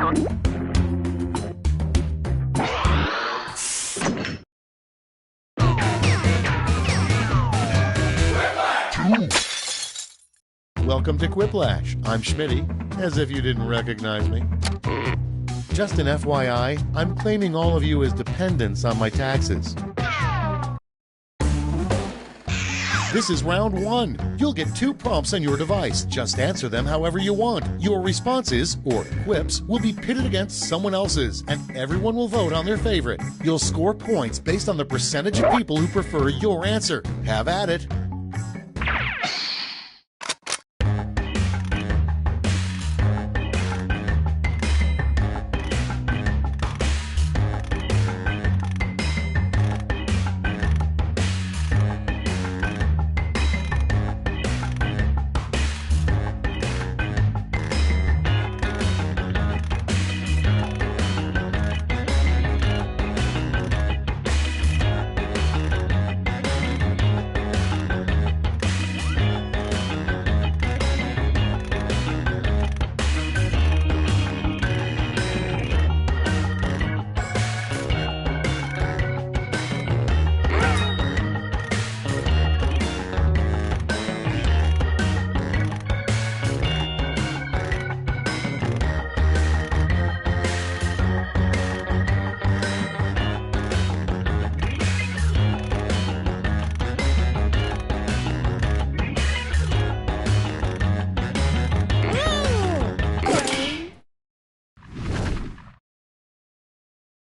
Welcome to Quiplash. I'm Schmitty, as if you didn't recognize me. Just an FYI, I'm claiming all of you as dependents on my taxes. This is round 1. You'll get 2 prompts on your device. Just answer them however you want. Your responses, or quips, will be pitted against someone else's, and everyone will vote on their favorite. You'll score points based on the percentage of people who prefer your answer. Have at it.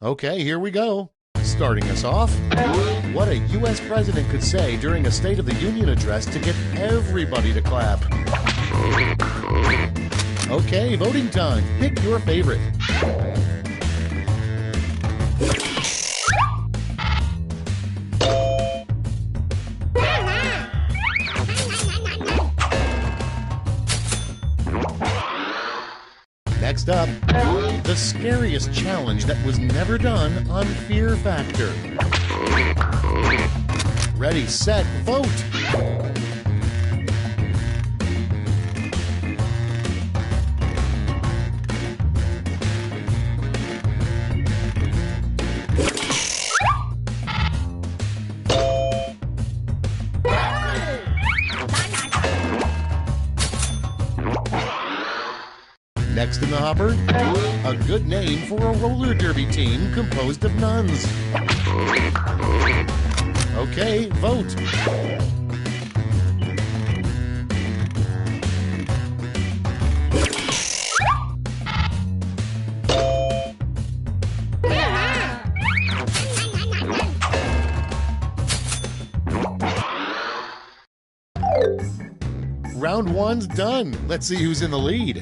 Okay, here we go. Starting us off, what a U.S. president could say during a State of the Union address to get everybody to clap. Okay, voting time. Pick your favorite. Next up, the scariest challenge that was never done on Fear Factor. Ready, set, vote! Next in the hopper, a good name for a roller derby team composed of nuns. Okay, vote. Round 1's done. Let's see who's in the lead.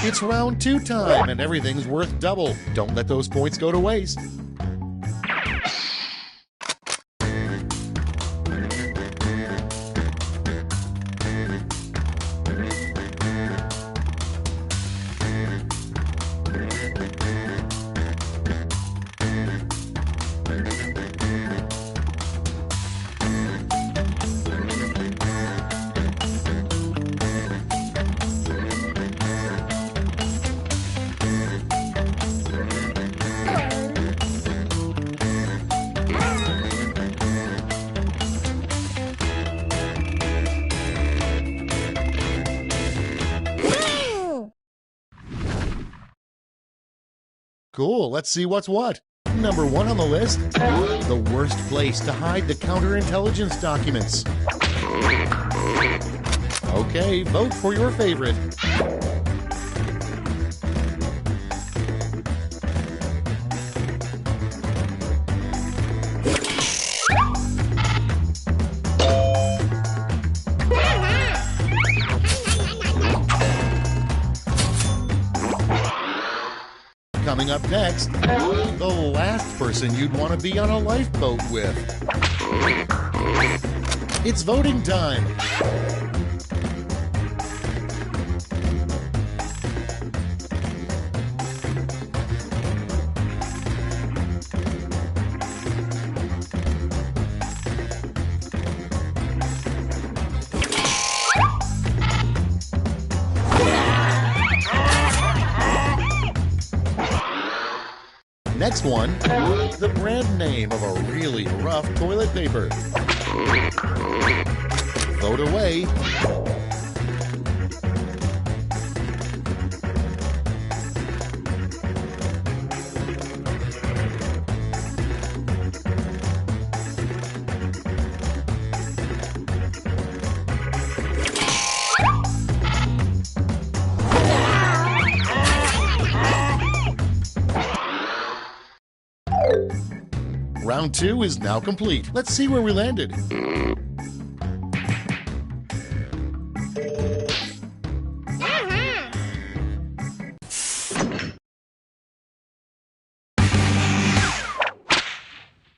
It's round 2 time, and everything's worth double. Don't let those points go to waste. Cool, let's see what's what. Number 1 on the list, the worst place to hide the counterintelligence documents. Okay, vote for your favorite. Coming up next, the last person you'd want to be on a lifeboat with. It's voting time. Next one, the brand name of a really rough toilet paper. Vote away. Round 2 is now complete. Let's see where we landed.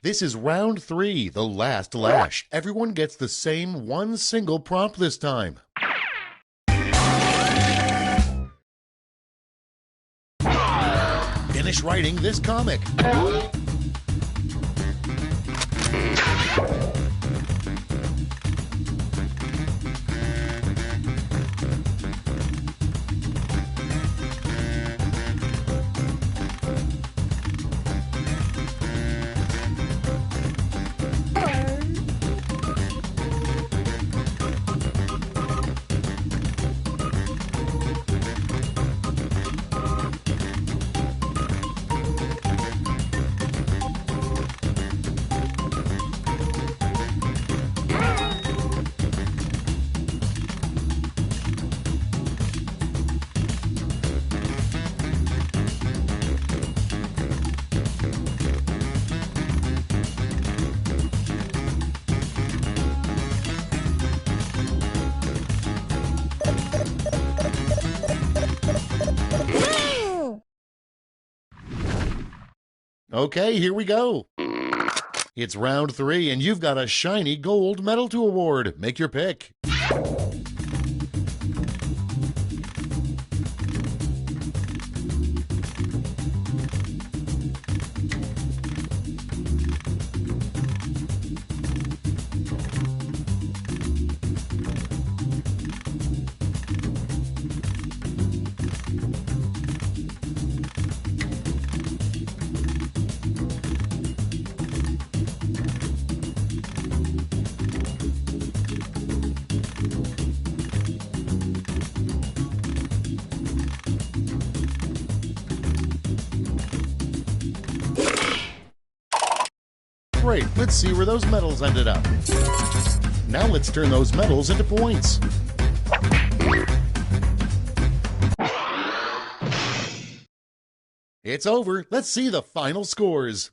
This is round 3, the last lash. Everyone gets the same one single prompt this time. Finish writing this comic. Okay, here we go. It's round 3, and you've got a shiny gold medal to award. Make your pick. Great, let's see where those medals ended up. Now let's turn those medals into points. It's over. Let's see the final scores.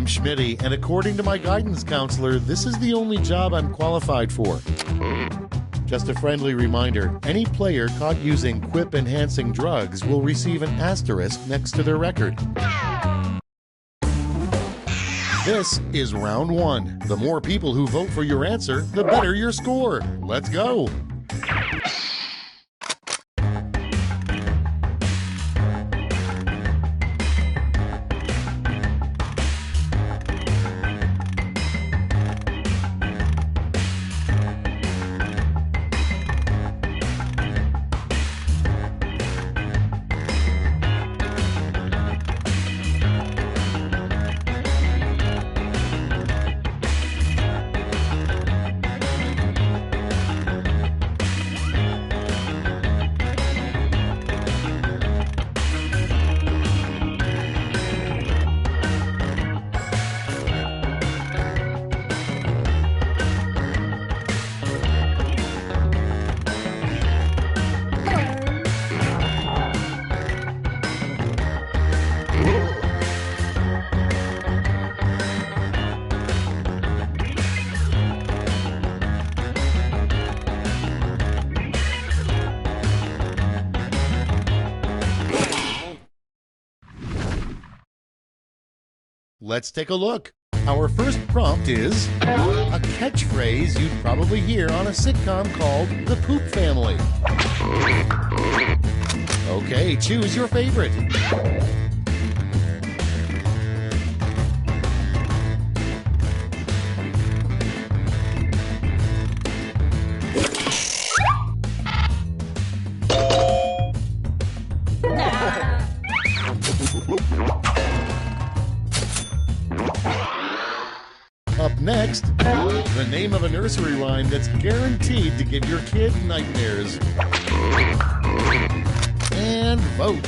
I'm Schmitty, and according to my guidance counselor, this is the only job I'm qualified for. Just a friendly reminder, any player caught using quip-enhancing drugs will receive an asterisk next to their record. This is round one. The more people who vote for your answer, the better your score. Let's go! Let's take a look. Our first prompt is a catchphrase you'd probably hear on a sitcom called The Poop Family. Okay, choose your favorite. Up next, the name of a nursery rhyme that's guaranteed to give your kid nightmares. And vote.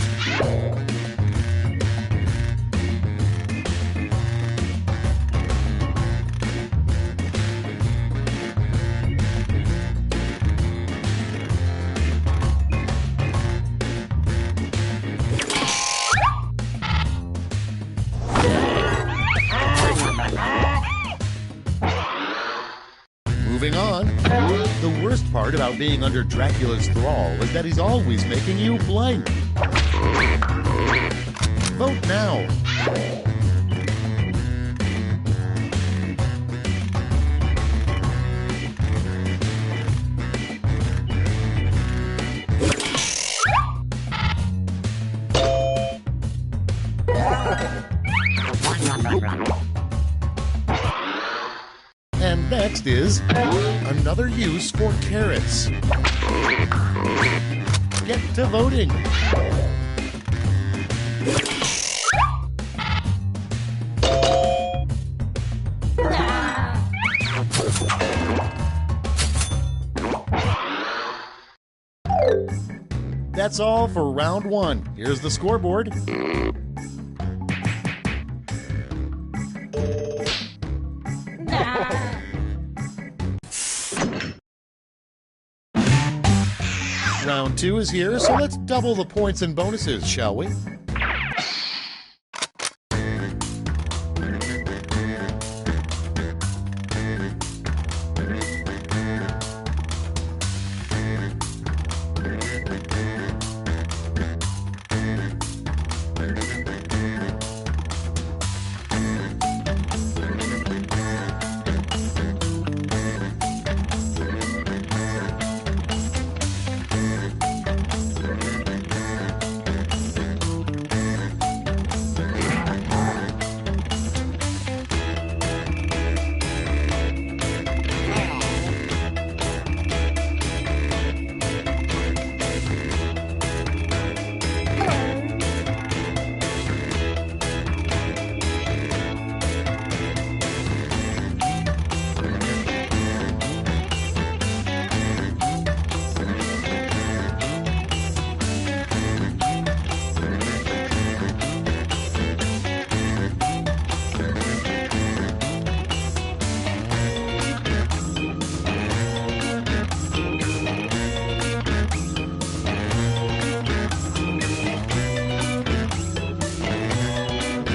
Moving on, the worst part about being under Dracula's thrall is that he's always making you blank. Vote now. And next is another use for carrots. Get to voting. That's all for round one. Here's the scoreboard. Round two is here, so let's double the points and bonuses, shall we?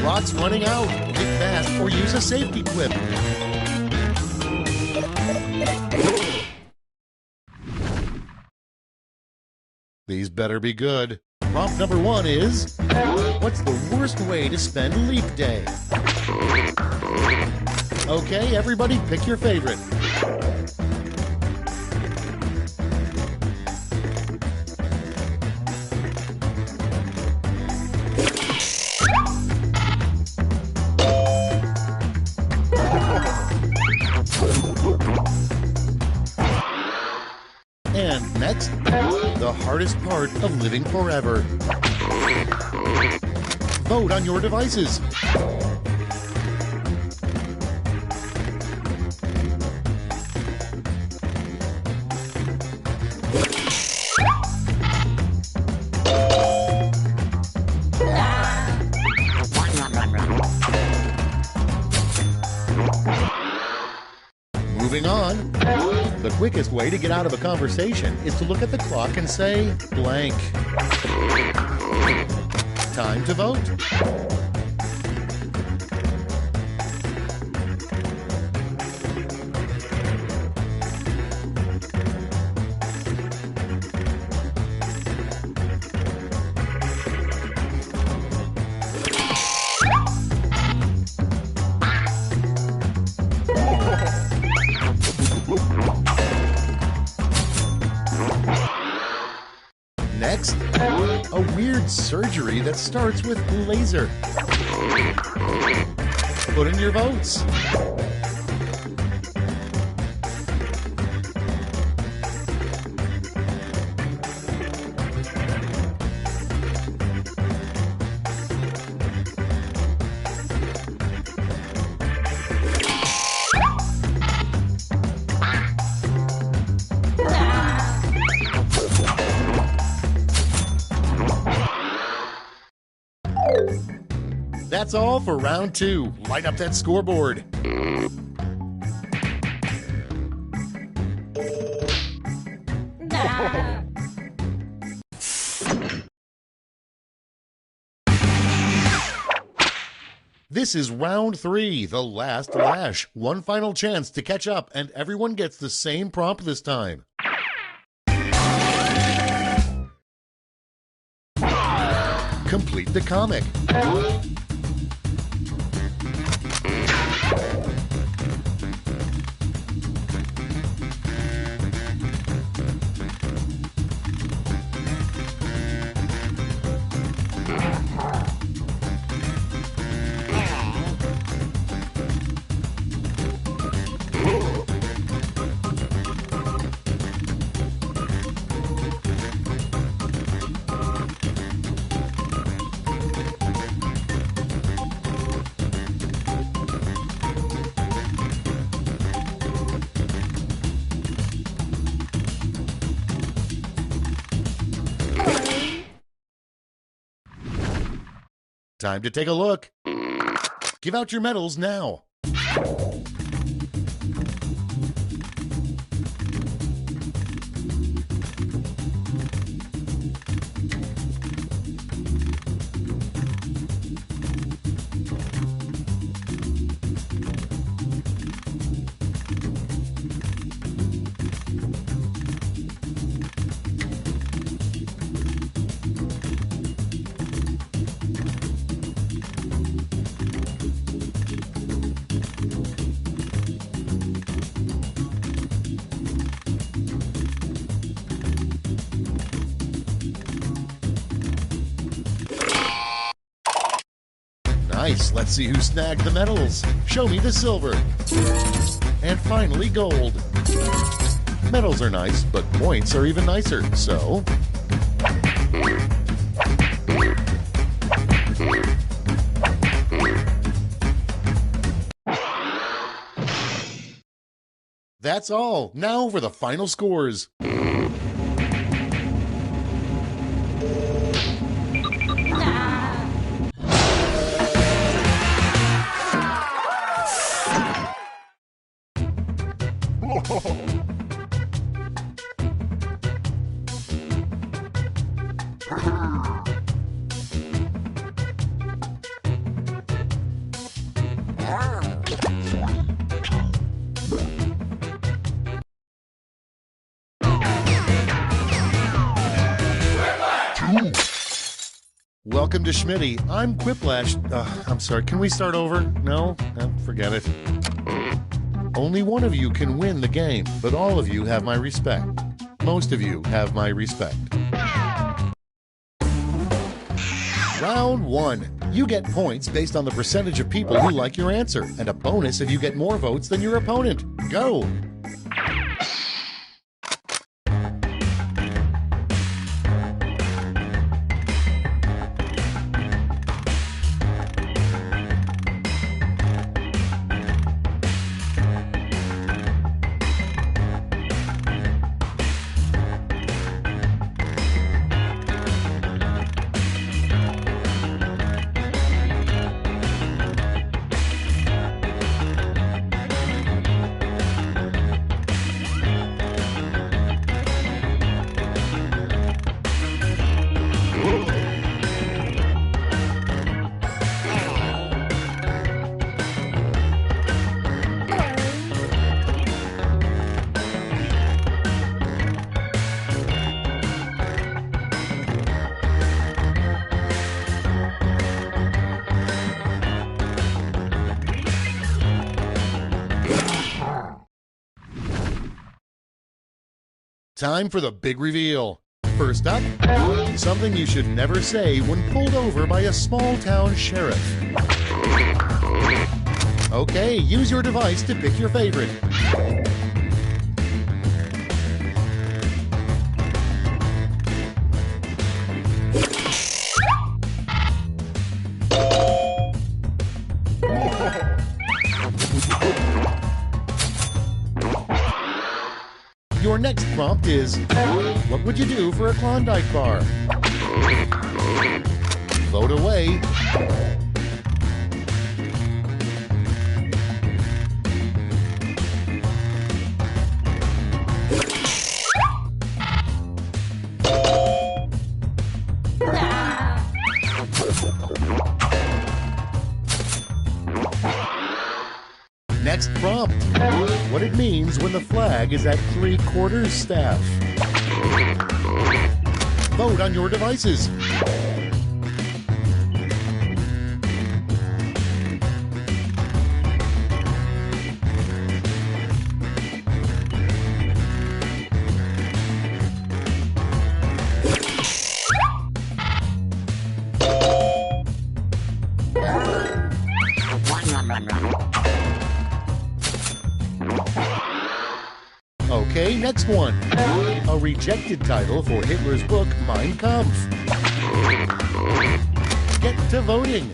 Clock's running out. Get fast or use a safety quip. These better be good. Prompt number 1 is, what's the worst way to spend leap day? Okay, everybody pick your favorite. And next, the hardest part of living forever. Vote on your devices. Moving on. The quickest way to get out of a conversation is to look at the clock and say blank. Time to vote. Next, a weird surgery that starts with laser. Put in your votes. That's all for round 2. Light up that scoreboard. This is round 3, the last lash. One final chance to catch up, and everyone gets the same prompt this time. Complete the comic. Time to take a look. Give out your medals now. Nice, let's see who snagged the medals. Show me the silver. And finally, gold. Medals are nice, but points are even nicer, so... That's all. Now for the final scores. Welcome to Schmitty. I'm Quiplash. I'm sorry, can we start over? No? Forget it. Only one of you can win the game, but all of you have my respect. Most of you have my respect. Round 1. You get points based on the percentage of people who like your answer, and a bonus if you get more votes than your opponent. Go! Time for the big reveal. First up, something you should never say when pulled over by a small-town sheriff. Okay, use your device to pick your favorite. Your next prompt is, what would you do for a Klondike bar? Vote away. Next prompt, what it means when the flag is at 3/4 staff. Vote on your devices. Okay, next one. A rejected title for Hitler's book, Mein Kampf. Get to voting.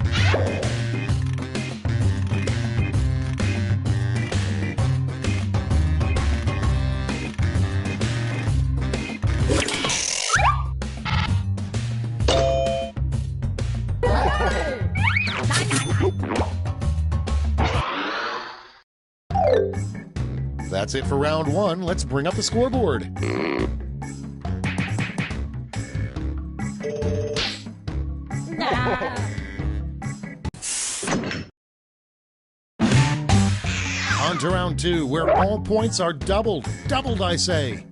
That's it for round 1. Let's bring up the scoreboard. On to round 2, where all points are doubled. Doubled, I say.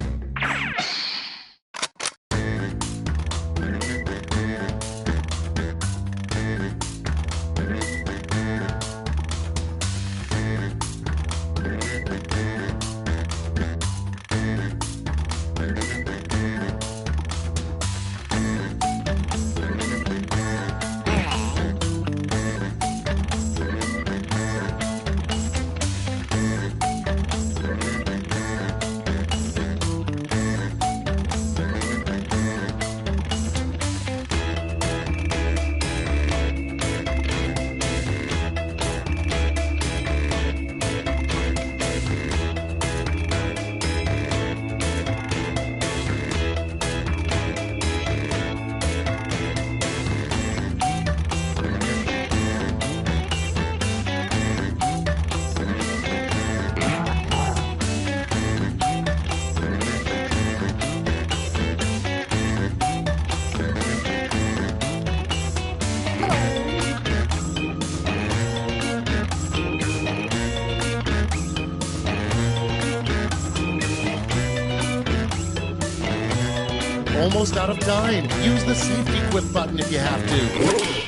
almost out of time. Use the safety quip button if you have to.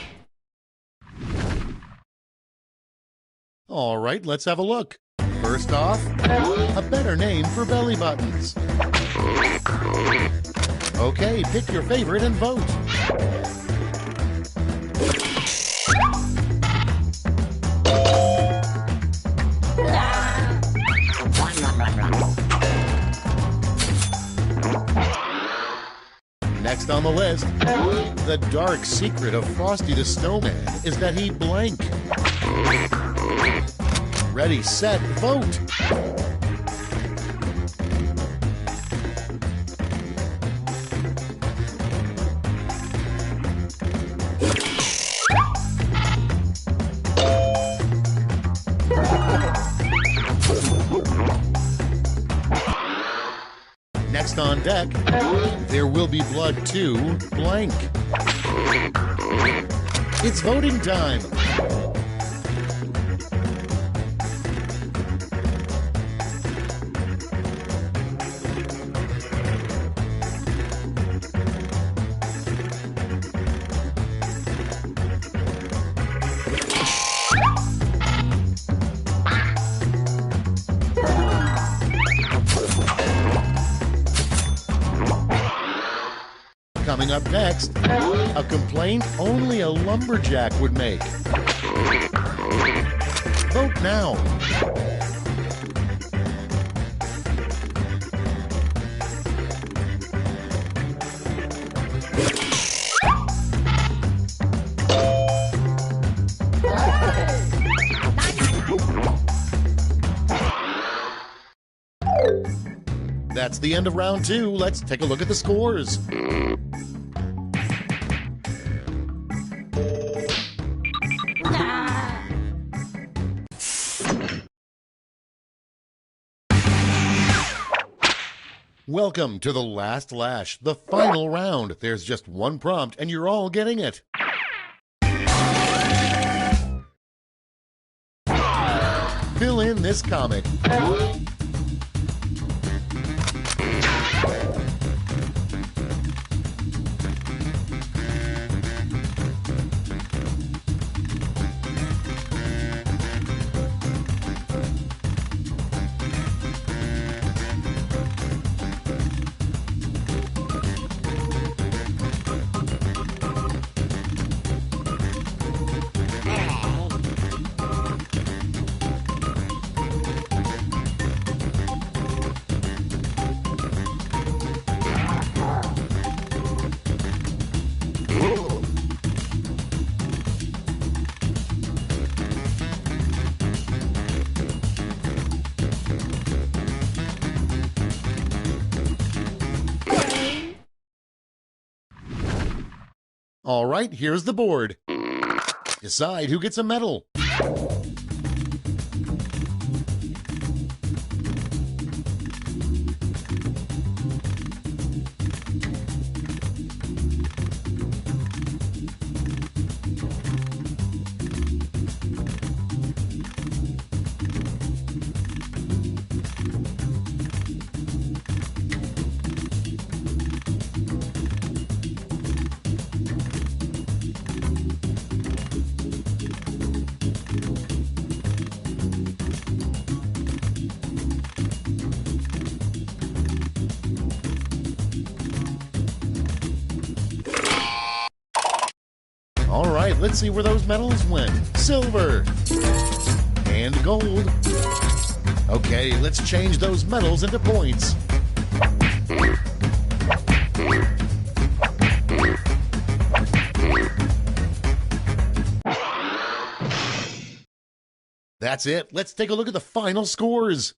All right, let's have a look. First off, a better name for belly buttons. Okay, pick your favorite and vote. Next on the list, the dark secret of Frosty the Snowman is that he blank. Ready, set, vote! Next on deck, there will be blood too, blank. It's voting time. Coming up next, a complaint only a lumberjack would make. Vote now. That's the end of round 2. Let's take a look at the scores. Welcome to the last lash, the final round. There's just one prompt and you're all getting it. Fill in this comic. All right, here's the board. Decide who gets a medal. All right, let's see where those medals went. Silver and gold. Okay, let's change those medals into points. That's it. Let's take a look at the final scores.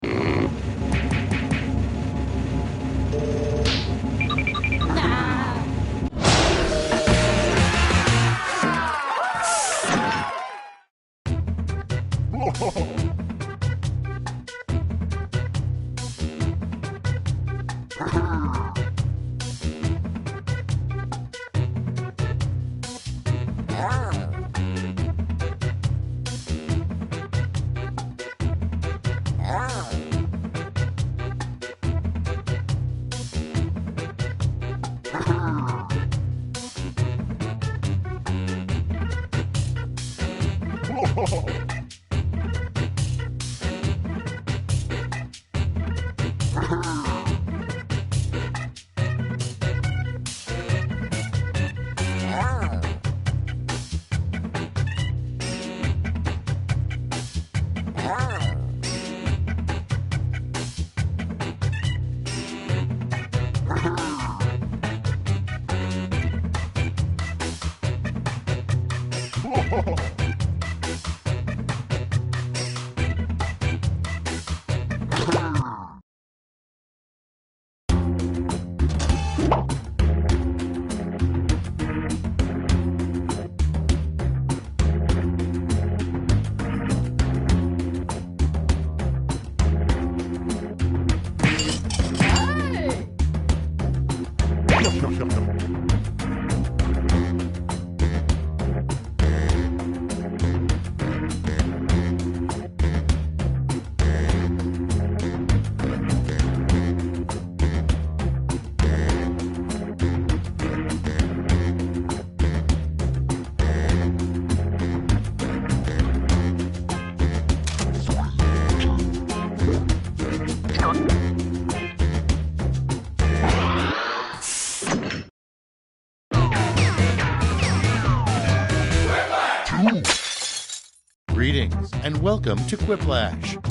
Greetings and welcome to Quiplash.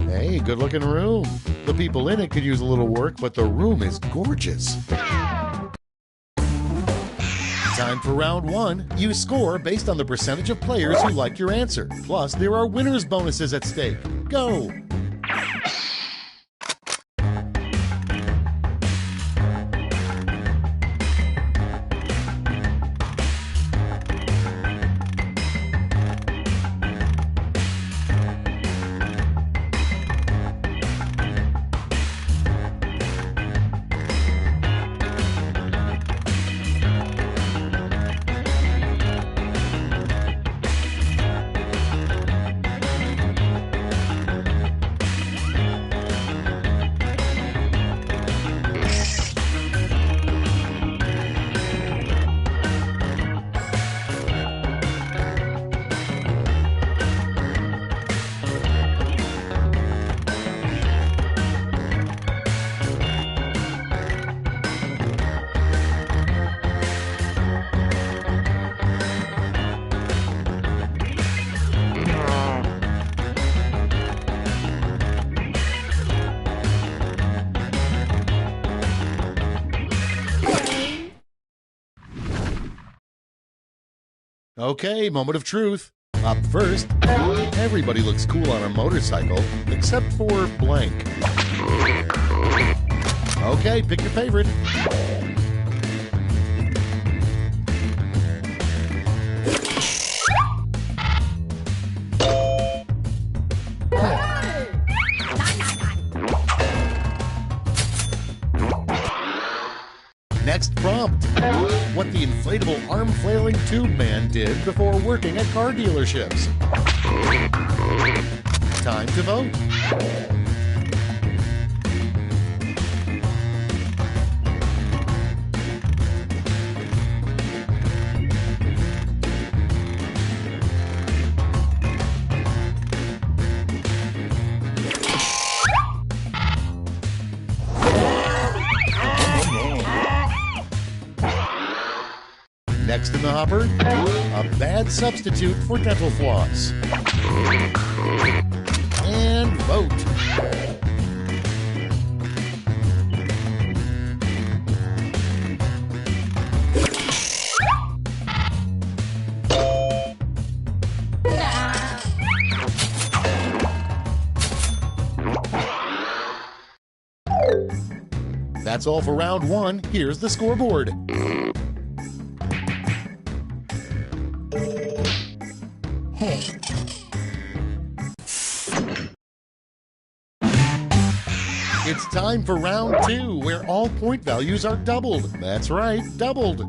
Hey, good looking room. The people in it could use a little work, but the room is gorgeous. Time for round one. You score based on the percentage of players who like your answer. Plus, there are winners' bonuses at stake. Go! Okay, moment of truth. Up first, everybody looks cool on a motorcycle, except for blank. Okay, pick your favorite. Next prompt. What the inflatable arm-flailing tube man did before working at car dealerships. Time to vote. Next in the hopper, a bad substitute for dental floss. And vote. That's all for round one. Here's the scoreboard. It's time for round two, where all point values are doubled. That's right, doubled.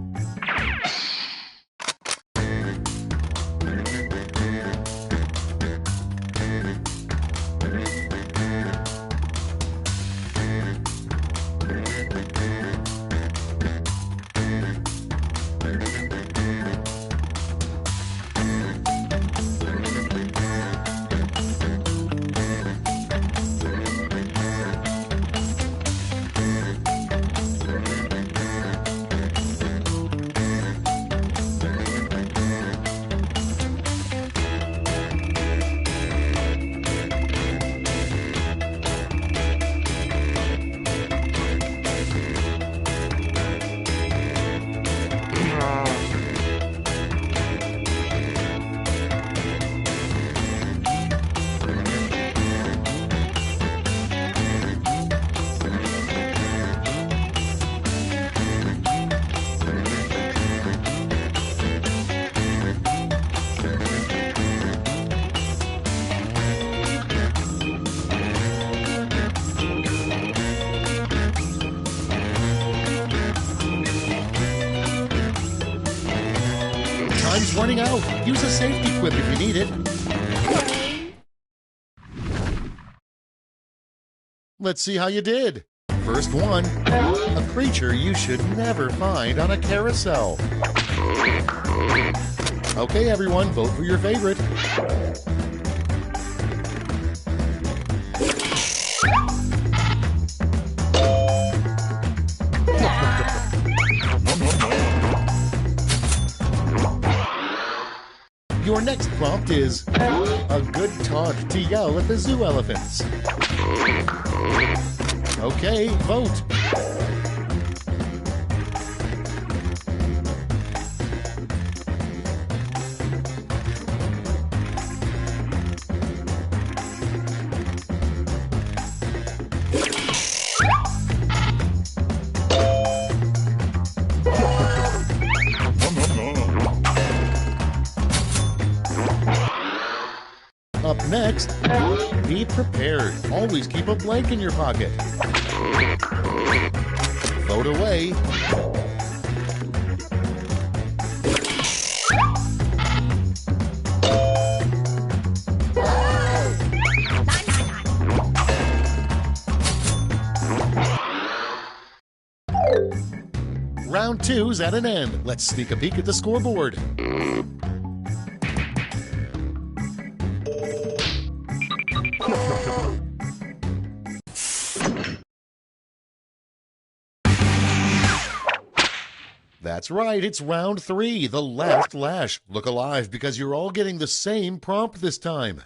running out. Use a safety quip if you need it. Let's see how you did. First one, a creature you should never find on a carousel. Okay, everyone, vote for your favorite. Your next prompt is a good taunt to yell at the zoo elephants. Okay, vote. Up next, be prepared. Always keep a blank in your pocket. Vote away. Round 2's at an end. Let's sneak a peek at the scoreboard. That's right, it's round 3, the last lash. Look alive because you're all getting the same prompt this time.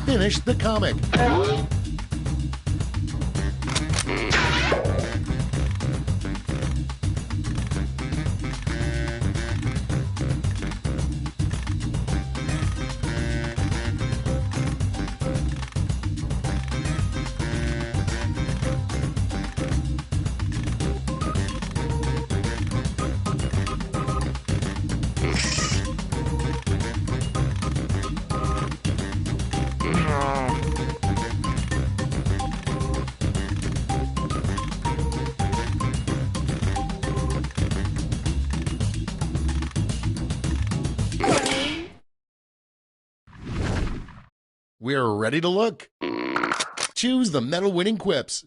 Finish the comic. We're ready to look. Choose the medal-winning quips.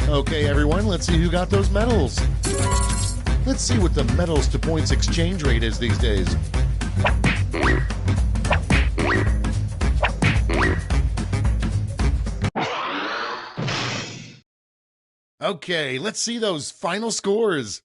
Okay, everyone, let's see who got those medals. Let's see what the medals to points exchange rate is these days. Okay, let's see those final scores.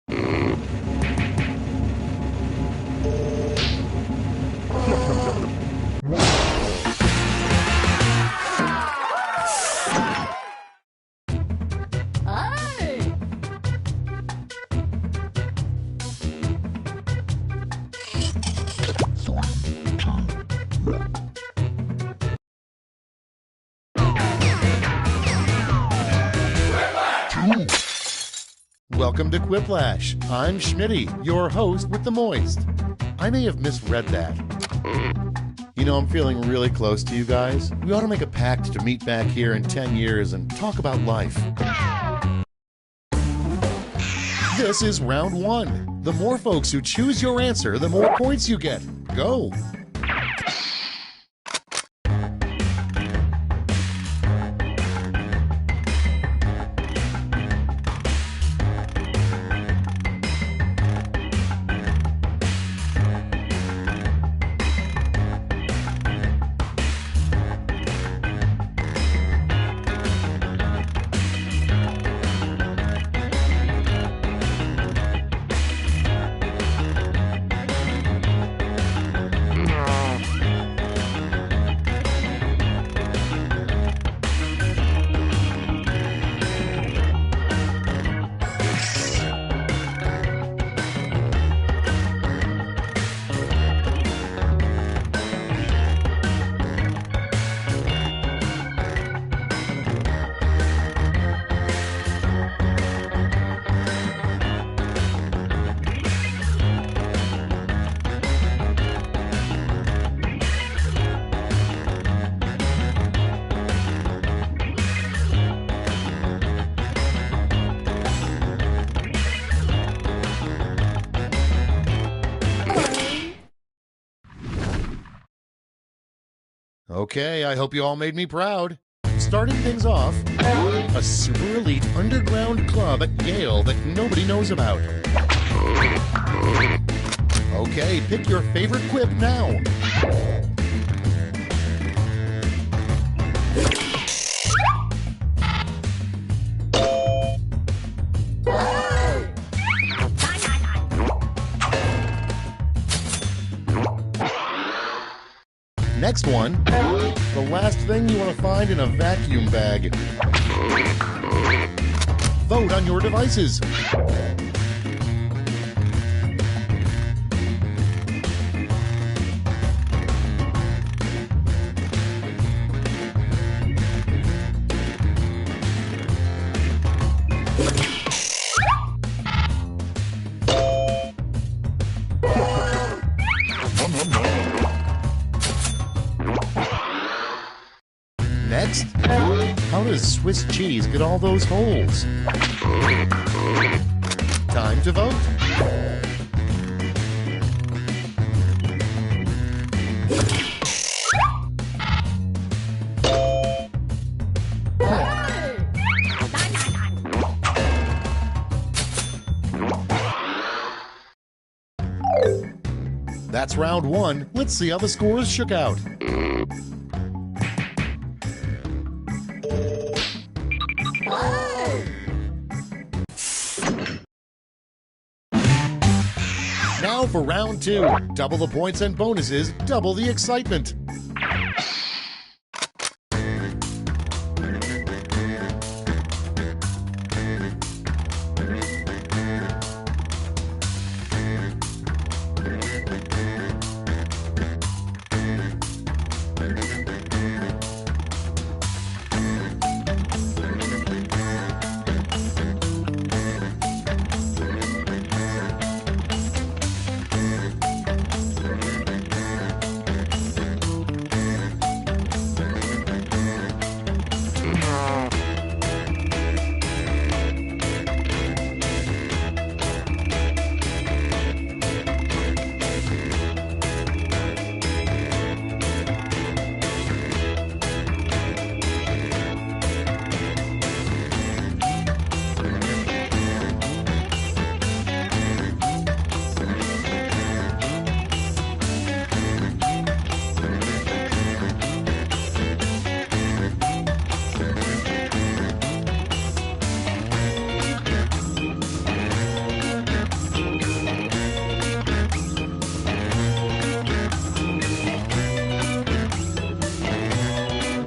Welcome to Quiplash. I'm Schmitty, your host with the moist. I may have misread that. You know, I'm feeling really close to you guys. We ought to make a pact to meet back here in 10 years and talk about life. This is round 1. The more folks who choose your answer, the more points you get. Go! Okay, I hope you all made me proud. Starting things off, a super elite underground club at Yale that nobody knows about. Okay, pick your favorite quip now. Next one, the last thing you want to find in a vacuum bag. Vote on your devices. Next, how does Swiss cheese get all those holes? Time to vote. That's round one. Let's see how the scores shook out. Now for round two. Double the points and bonuses, double the excitement.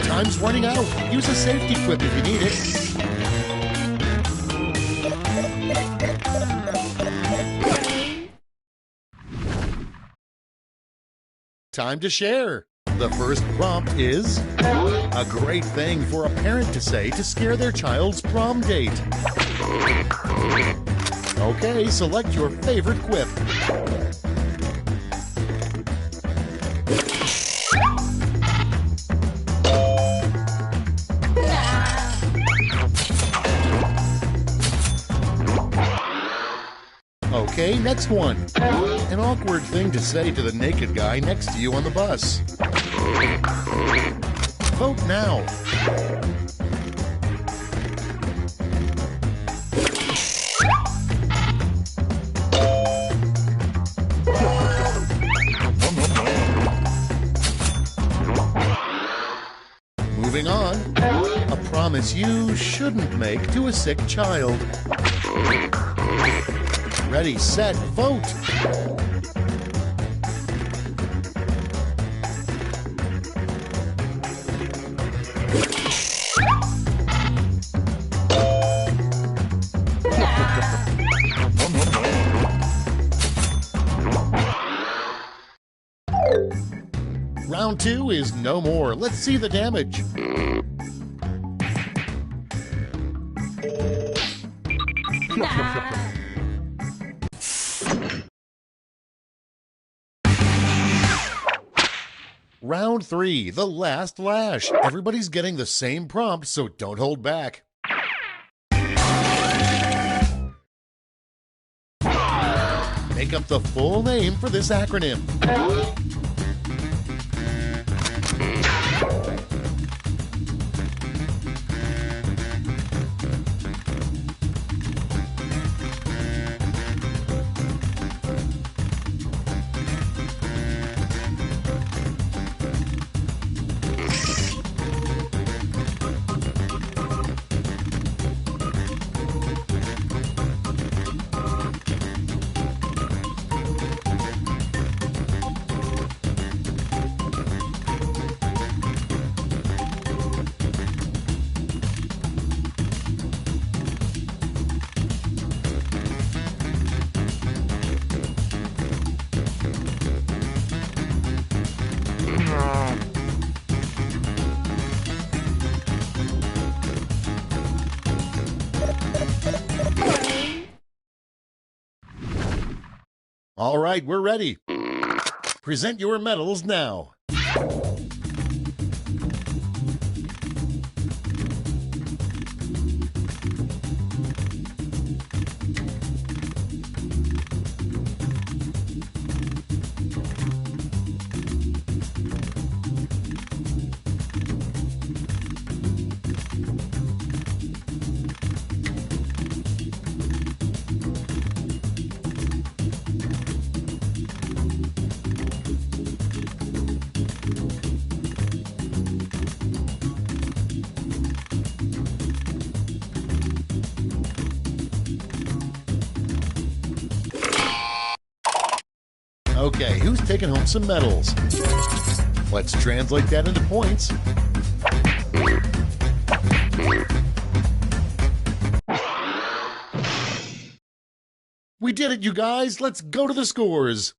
Time's running out. Use a safety quip if you need it. Time to share. The first prompt is a great thing for a parent to say to scare their child's prom date. Okay, select your favorite quip. Okay, next one. An awkward thing to say to the naked guy next to you on the bus. Vote now. Moving on. A promise you shouldn't make to a sick child. Ready, set, vote! Round two is no more. Let's see the damage. Round three, the last lash. Everybody's getting the same prompt, so don't hold back. Make up the full name for this acronym. All right, we're ready. Present your medals now. Okay, who's taking home some medals? Let's translate that into points. We did it, you guys! Let's go to the scores!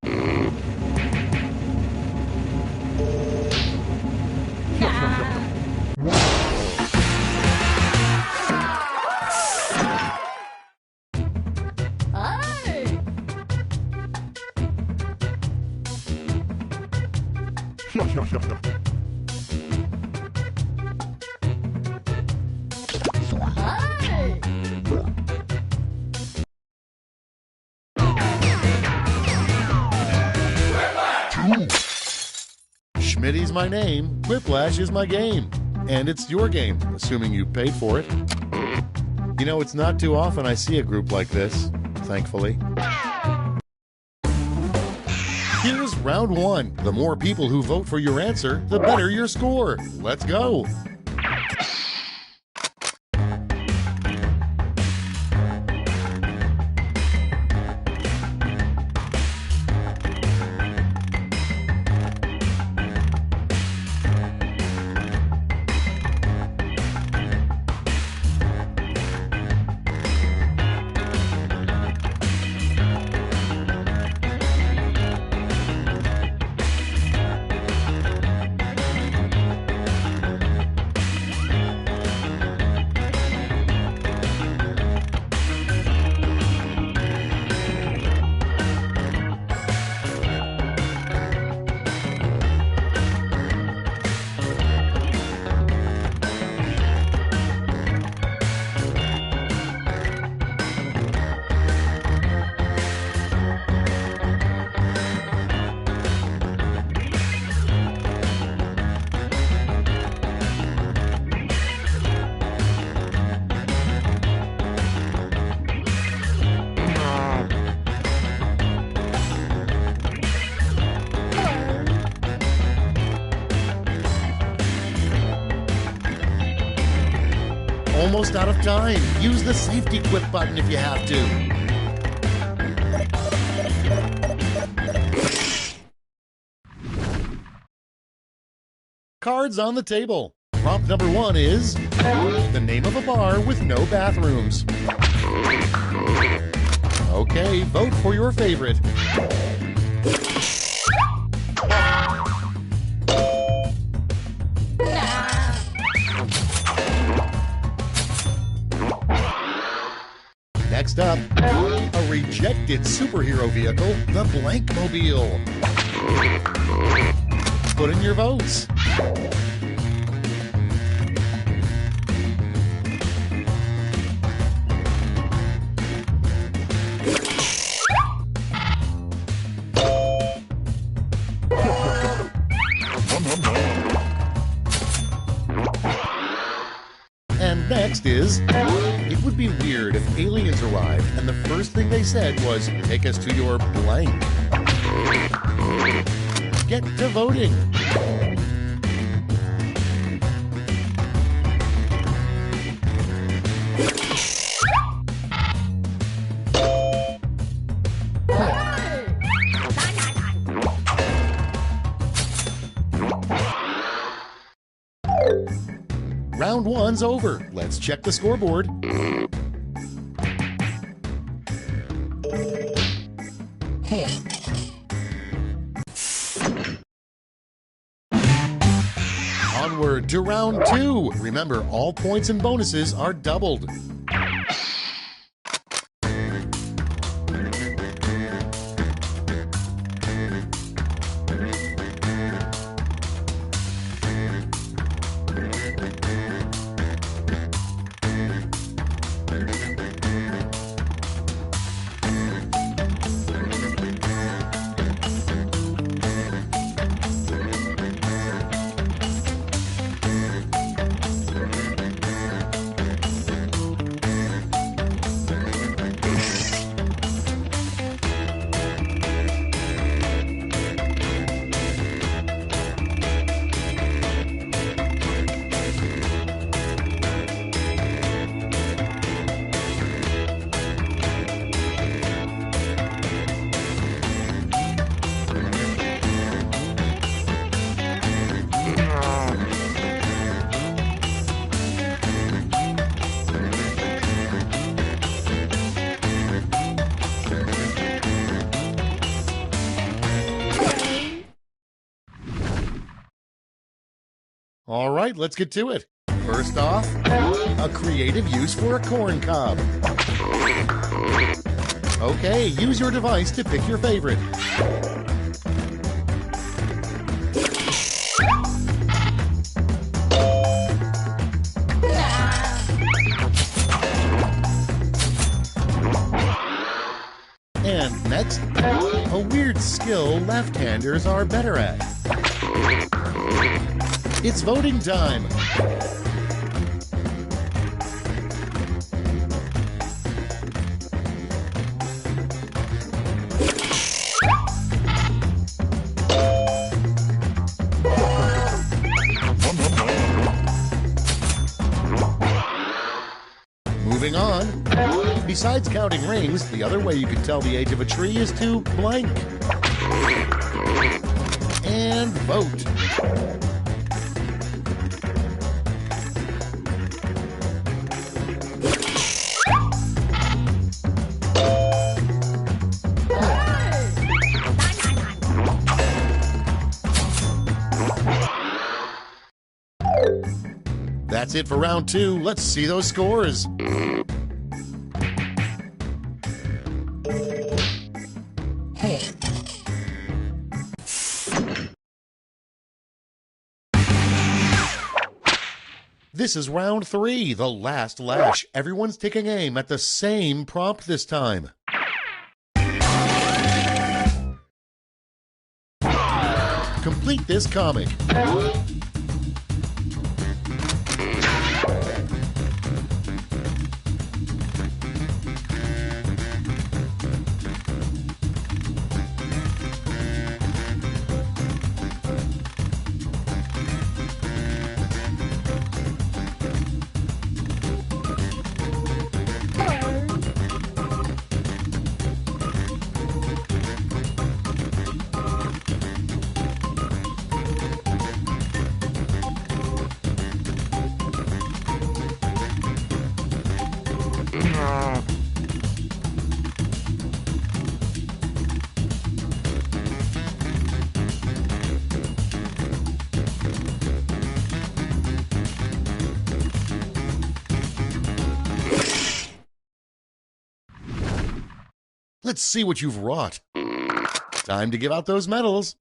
Schmitty's my name, Whiplash is my game. And it's your game, assuming you paid for it. You know, it's not too often I see a group like this, thankfully. Here's round one. The more people who vote for your answer, the better your score. Let's go. Almost out of time. Use the safety quit button if you have to. Cards on the table. Prompt number 1 is the name of a bar with no bathrooms. Okay, vote for your favorite. Next up, a rejected superhero vehicle, the Blankmobile. Put in your votes. And next is, it would be weird if aliens arrived and the first thing they said was, take us to your blank. Get to voting. Round 1's over. Let's check the scoreboard. Onward to round 2. Remember, all points and bonuses are doubled. All right, let's get to it. First off, a creative use for a corn cob. Okay, use your device to pick your favorite. And next, a weird skill left-handers are better at. It's voting time. Moving on. Besides counting rings, the other way you can tell the age of a tree is to blank. And vote. That's it for round 2. Let's see those scores. This is round 3, the last lash. Everyone's taking aim at the same prompt this time. Complete this comic. Let's see what you've wrought. Time to give out those medals.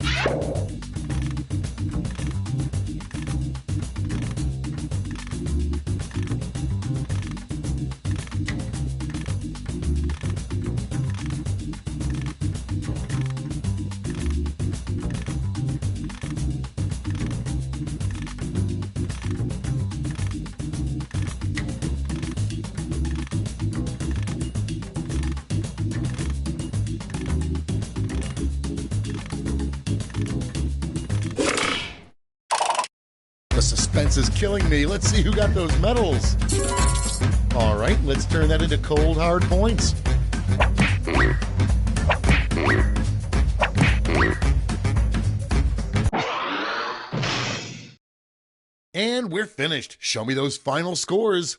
The suspense is killing me. Let's see who got those medals. All right, let's turn that into cold, hard points. And we're finished. Show me those final scores.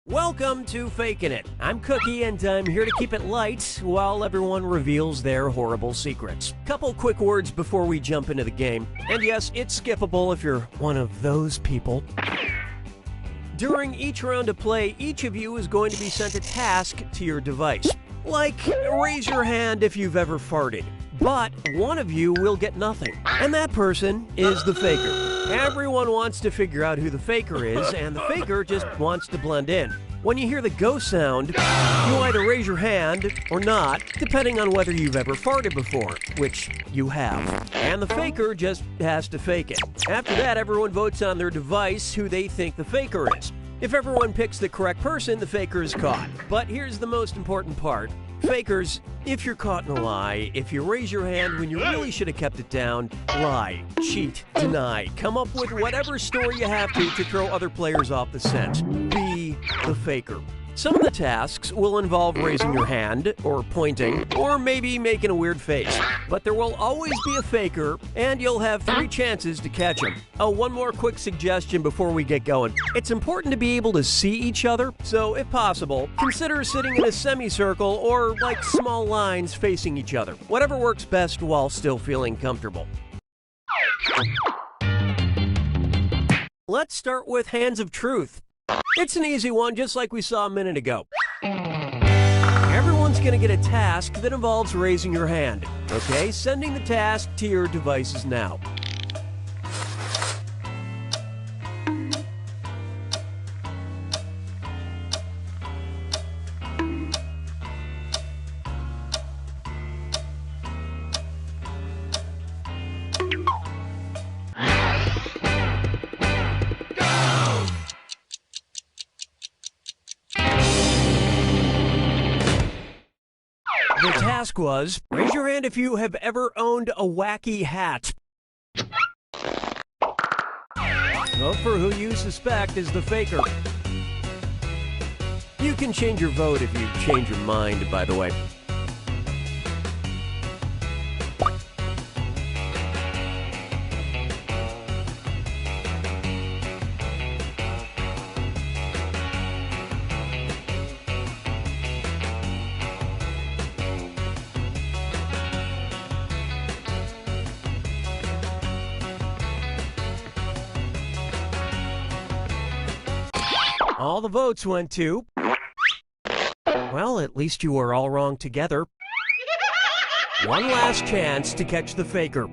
Welcome to Fakin' It. I'm Cookie, and I'm here to keep it light while everyone reveals their horrible secrets. Couple quick words before we jump into the game. And yes, it's skippable if you're one of those people. During each round of play, each of you is going to be sent a task to your device. Like, raise your hand if you've ever farted. But one of you will get nothing, and that person is the faker. Everyone wants to figure out who the faker is, and the faker just wants to blend in. When you hear the go sound, you either raise your hand or not, depending on whether you've ever farted before, which you have. And the faker just has to fake it. After that, everyone votes on their device who they think the faker is. If everyone picks the correct person, the faker is caught. But here's the most important part. Fakers, if you're caught in a lie, if you raise your hand when you really should have kept it down, lie, cheat, deny, come up with whatever story you have to throw other players off the scent. Be the faker. Some of the tasks will involve raising your hand, or pointing, or maybe making a weird face. But there will always be a faker, and you'll have 3 chances to catch him. Oh, one more quick suggestion before we get going. It's important to be able to see each other, so if possible, consider sitting in a semicircle or like small lines facing each other. Whatever works best while still feeling comfortable. Let's start with Hands of Truth. It's an easy one, just like we saw a minute ago. Everyone's going to get a task that involves raising your hand. Okay, sending the task to your devices now. The task was, raise your hand if you have ever owned a wacky hat. Vote for who you suspect is the faker. You can change your vote if you change your mind, by the way. All the votes went to... Well, at least you were all wrong together. One last chance to catch the faker.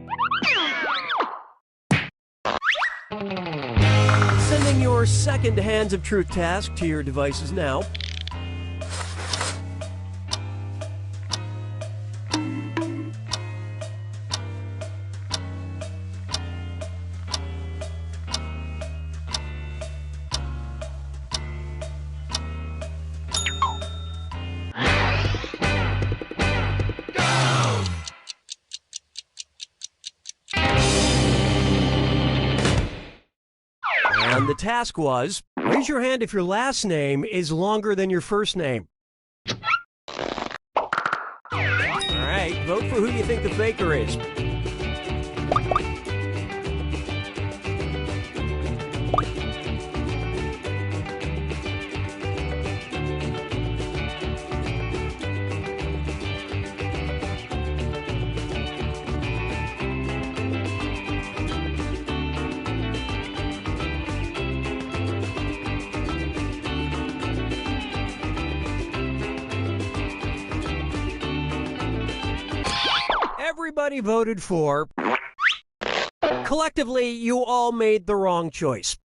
Sending your second Hands of Truth task to your devices now. And the task was, raise your hand if your last name is longer than your first name. All right, vote for who you think the faker is. Everybody voted for. Collectively, you all made the wrong choice.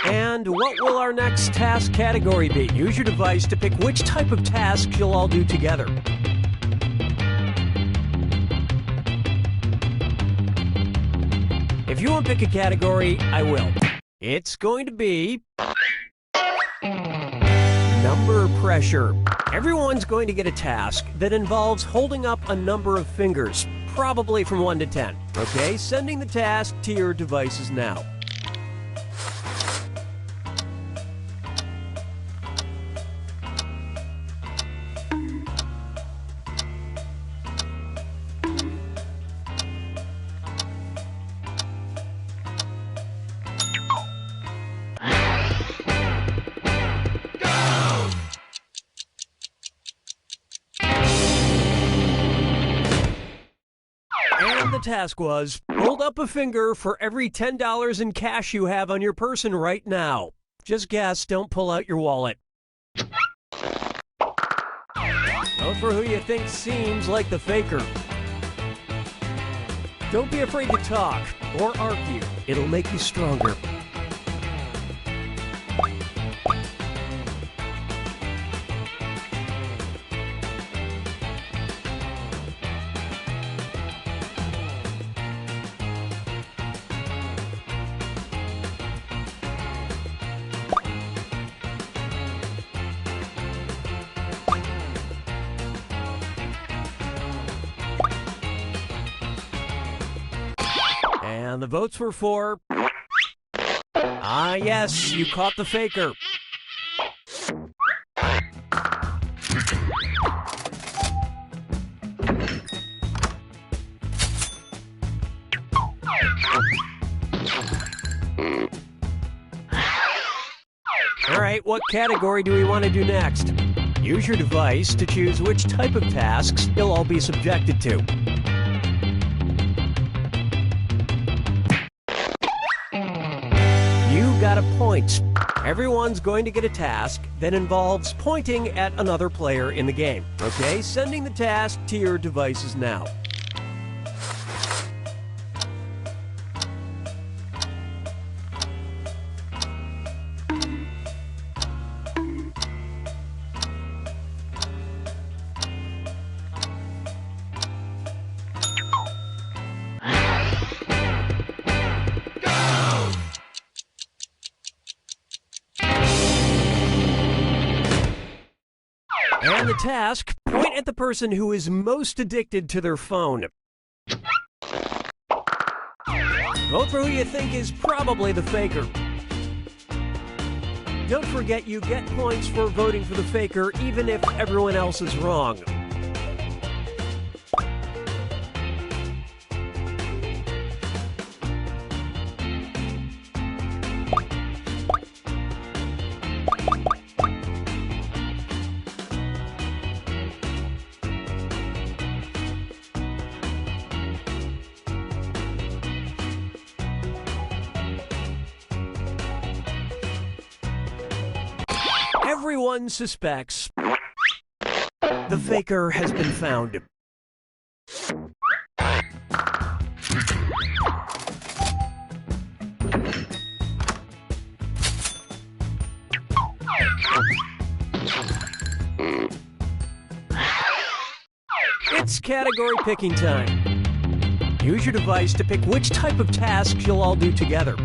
And what will our next task category be? Use your device to pick which type of task you'll all do together. If you want to pick a category, I will. It's going to be number pressure. Everyone's going to get a task that involves holding up a number of fingers, probably from 1 to 10. Okay, sending the task to your devices now. The task was, hold up a finger for every $10 in cash you have on your person right now. Just guess, don't pull out your wallet. Vote for who you think seems like the faker. Don't be afraid to talk or argue. It'll make you stronger. And the votes were for... yes, you caught the faker. All right, what category do we want to do next? Use your device to choose which type of tasks you'll all be subjected to. You got a point. Everyone's going to get a task that involves pointing at another player in the game. Okay, sending the task to your devices now. And the task, point at the person who is most addicted to their phone. Vote for who you think is probably the faker. Don't forget you get points for voting for the faker even if everyone else is wrong. Everyone suspects the faker has been found. It's category picking time. Use your device to pick which type of tasks you'll all do together.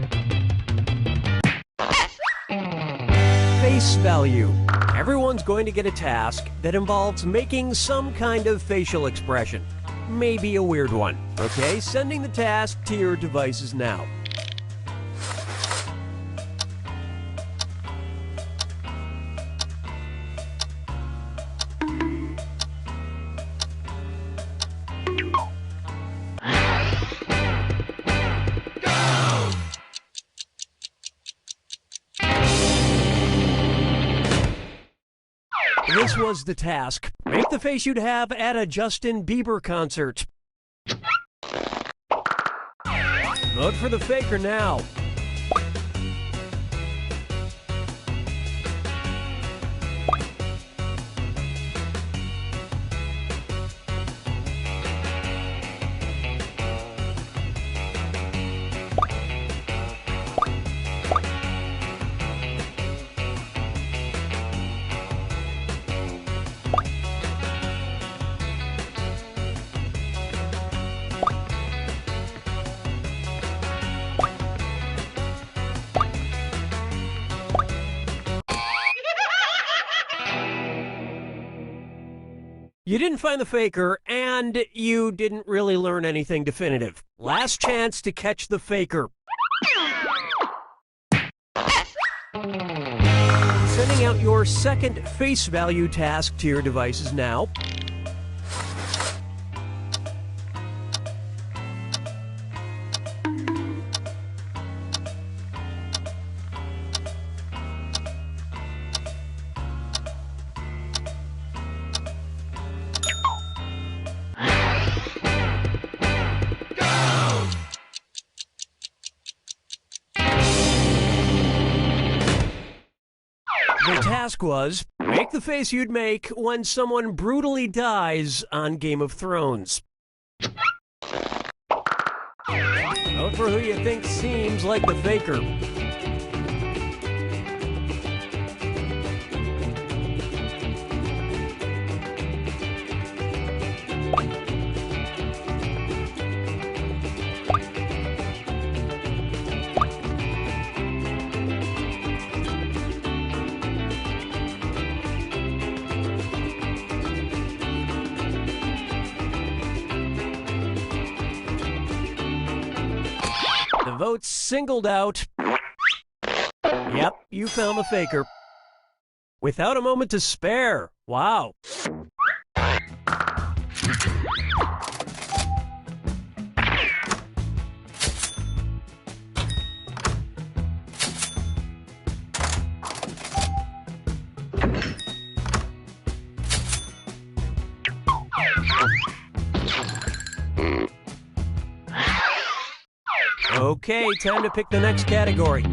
Face value. Everyone's going to get a task that involves making some kind of facial expression. Maybe a weird one. Okay, sending the task to your devices now. This was the task. Make the face you'd have at a Justin Bieber concert. Vote for the faker now. You didn't find the faker, and you didn't really learn anything definitive. Last chance to catch the faker. Sending out your second face value task to your devices now. The task was, make the face you'd make when someone brutally dies on Game of Thrones. Vote for who you think seems like the faker. The votes singled out. Yep, you found the faker. Without a moment to spare. Wow. Okay, time to pick the next category.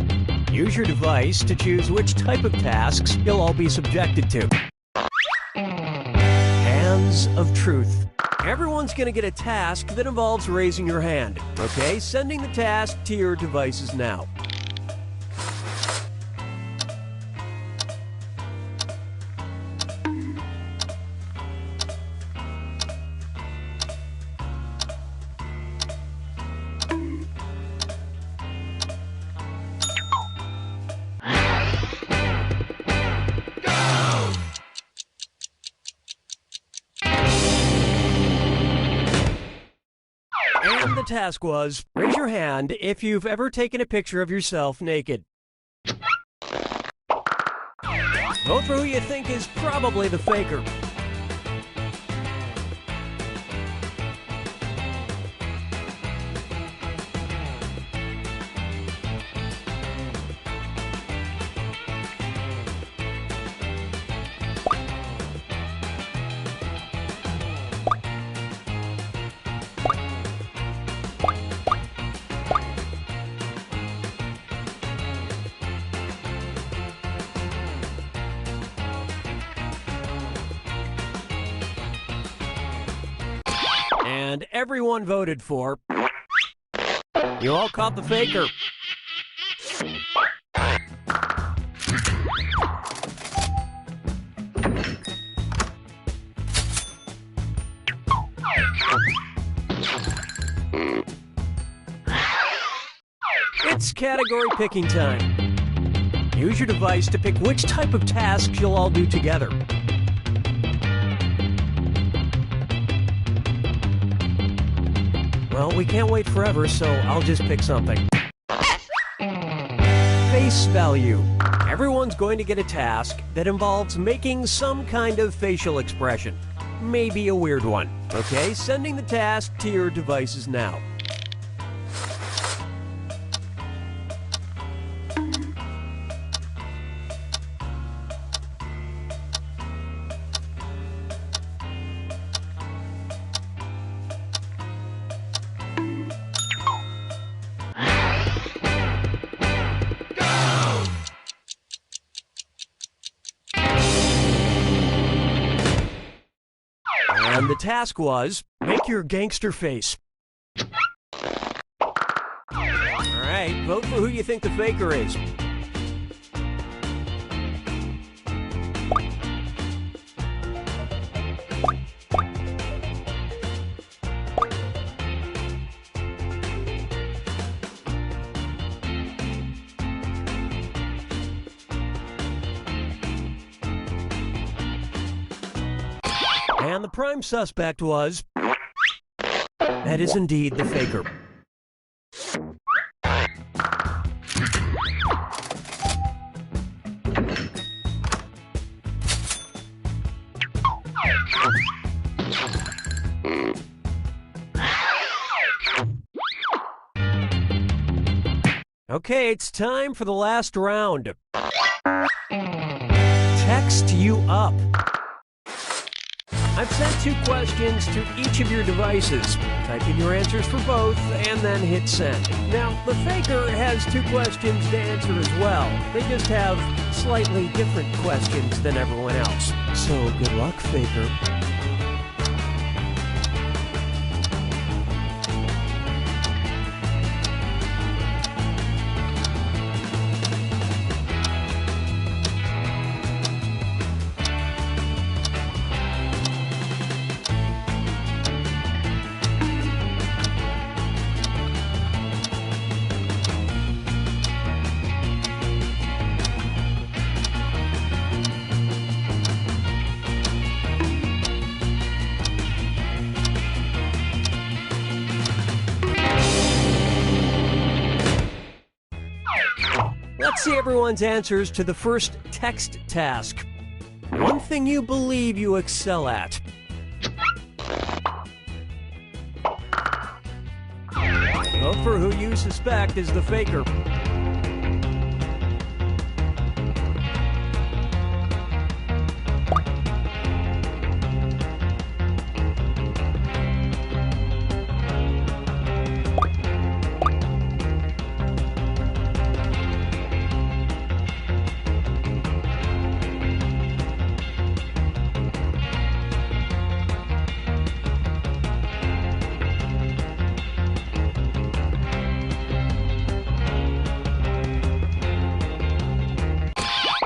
Use your device to choose which type of tasks you'll all be subjected to. Hands of Truth. Everyone's going to get a task that involves raising your hand. Okay, sending the task to your devices now. And the task was, raise your hand if you've ever taken a picture of yourself naked. Vote for who you think is probably the faker. And everyone voted for. You all caught the faker. It's category picking time. Use your device to pick which type of tasks you'll all do together. Well, we can't wait forever, so I'll just pick something. Face value. Everyone's going to get a task that involves making some kind of facial expression. Maybe a weird one. Okay, sending the task to your devices now. And the task was, make your gangster face. All right, vote for who you think the faker is. And the prime suspect was... That is indeed the faker. Okay, it's time for the last round. Text you up. I've sent 2 questions to each of your devices. Type in your answers for both and then hit send. Now, the faker has 2 questions to answer as well. They just have slightly different questions than everyone else. So, good luck, faker. Let's see everyone's answers to the first text task. One thing you believe you excel at. Vote for who you suspect is the faker.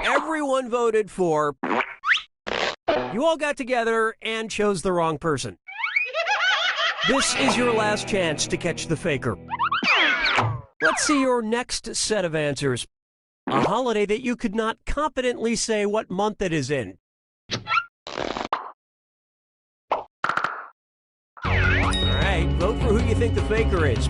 Everyone voted for... You all got together and chose the wrong person. This is your last chance to catch the faker. Let's see your next set of answers. A holiday that you could not competently say what month it is in. All right, vote for who you think the faker is.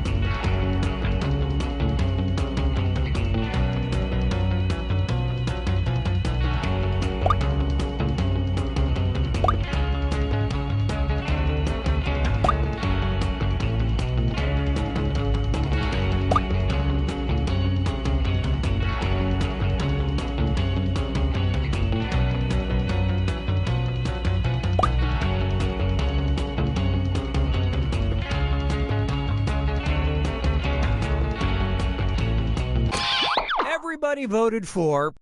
Everybody voted for...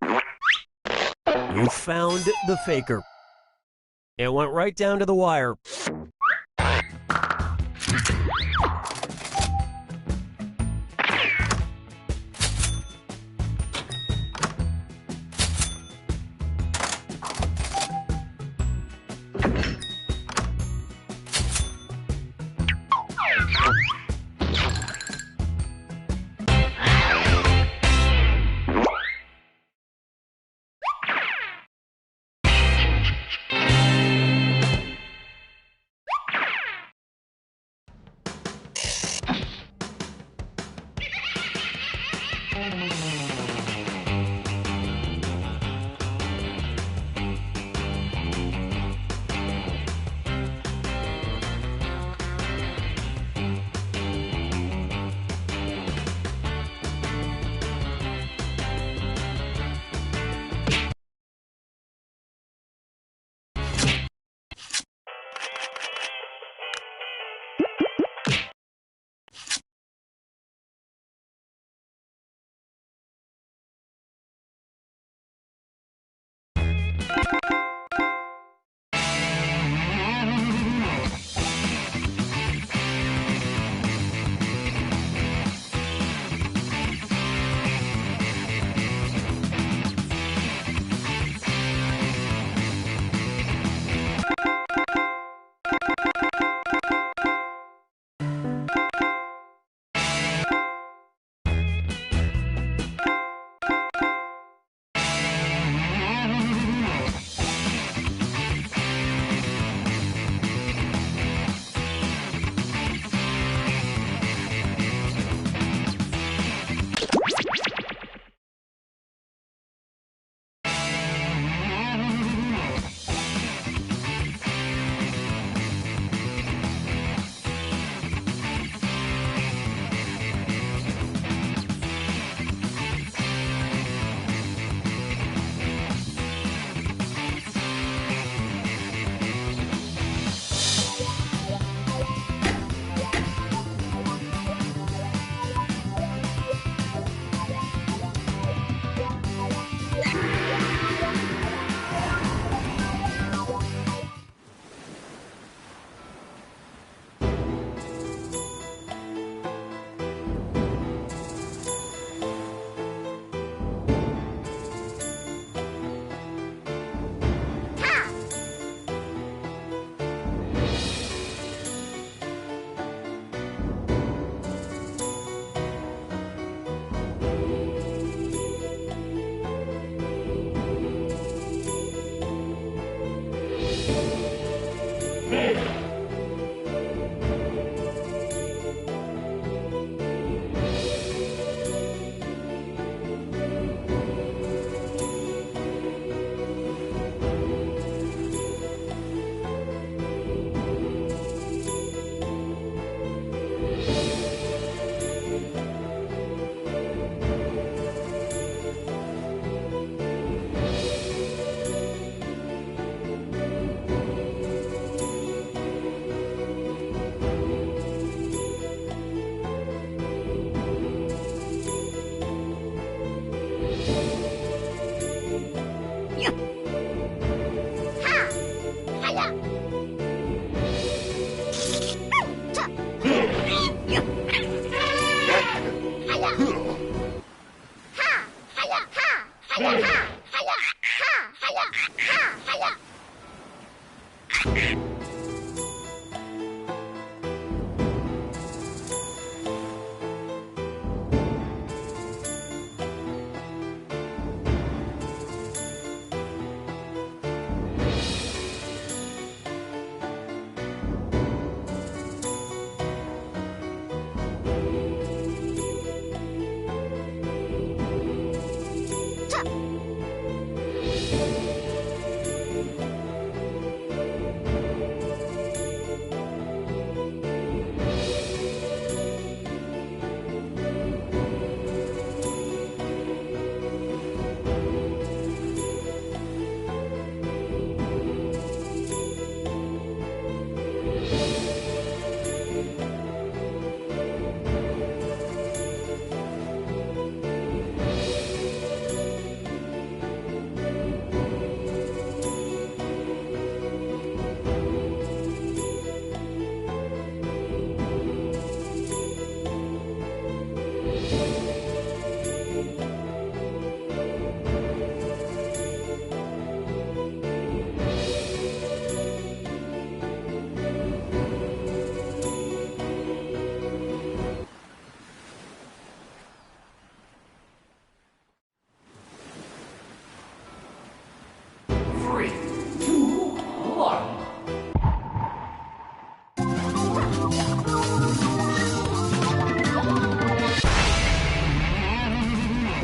You found the faker. It went right down to the wire.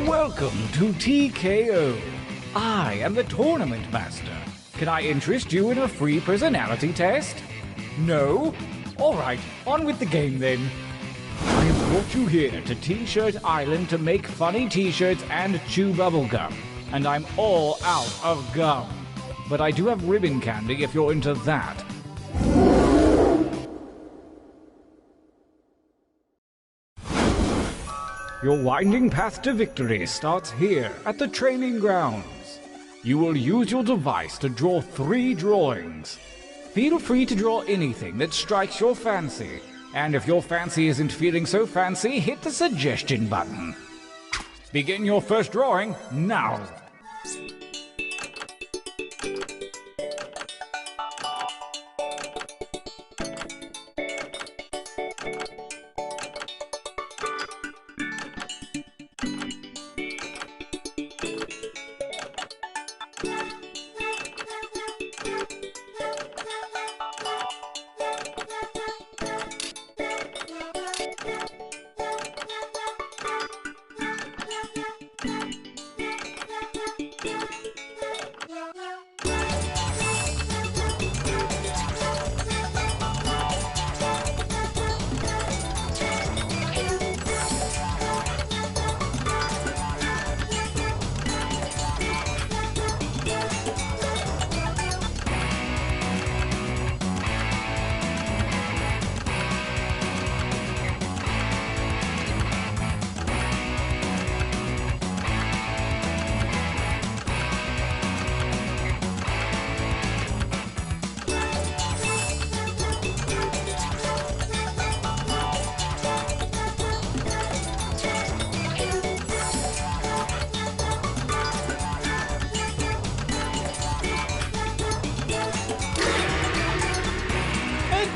Welcome to TKO. I am the Tournament Master. Can I interest you in a free personality test? No? Alright, on with the game then. I have brought you here to T-Shirt Island to make funny T-shirts and chew bubblegum. And I'm all out of gum. But I do have ribbon candy if you're into that. Your winding path to victory starts here at the training grounds. You will use your device to draw 3 drawings. Feel free to draw anything that strikes your fancy. And if your fancy isn't feeling so fancy, hit the suggestion button. Begin your first drawing now.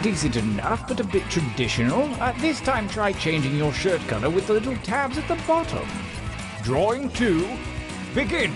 Decent enough, but a bit traditional. This time try changing your shirt color with the little tabs at the bottom. Drawing 2, begin!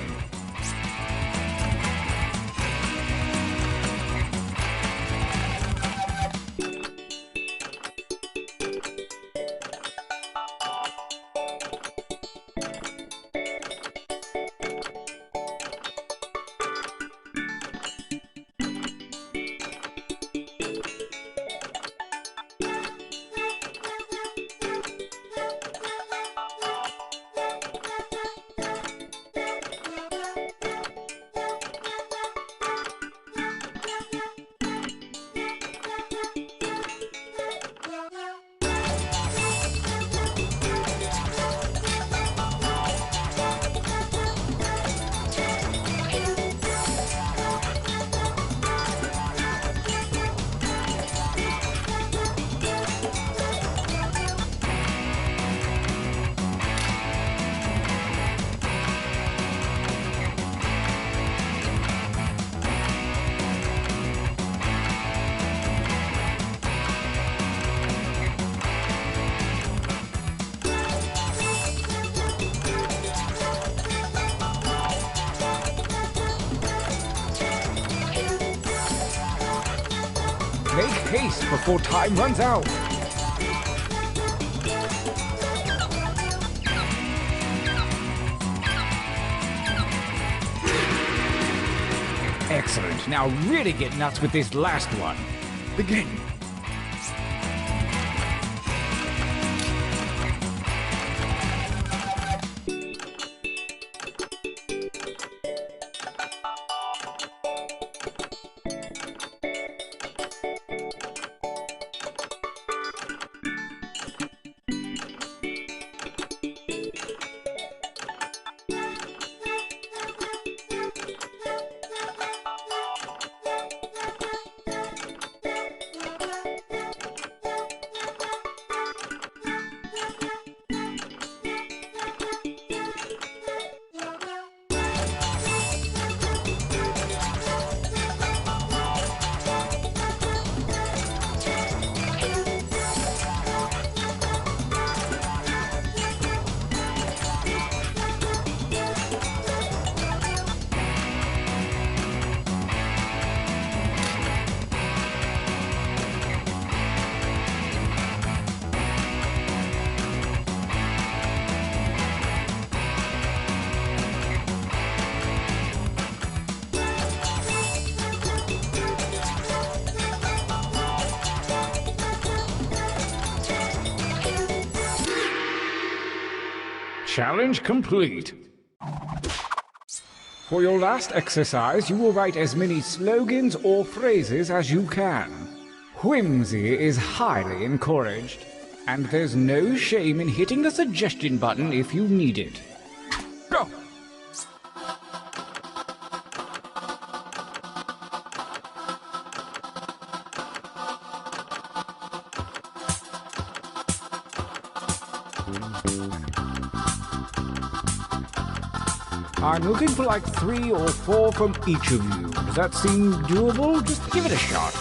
Make haste before time runs out. Excellent. Now really get nuts with this last one. Begin. Challenge complete. For your last exercise, you will write as many slogans or phrases as you can. Whimsy is highly encouraged, and there's no shame in hitting the suggestion button if you need it. Go! I'm looking for like 3 or 4 from each of you. Does that seem doable? Just give it a shot.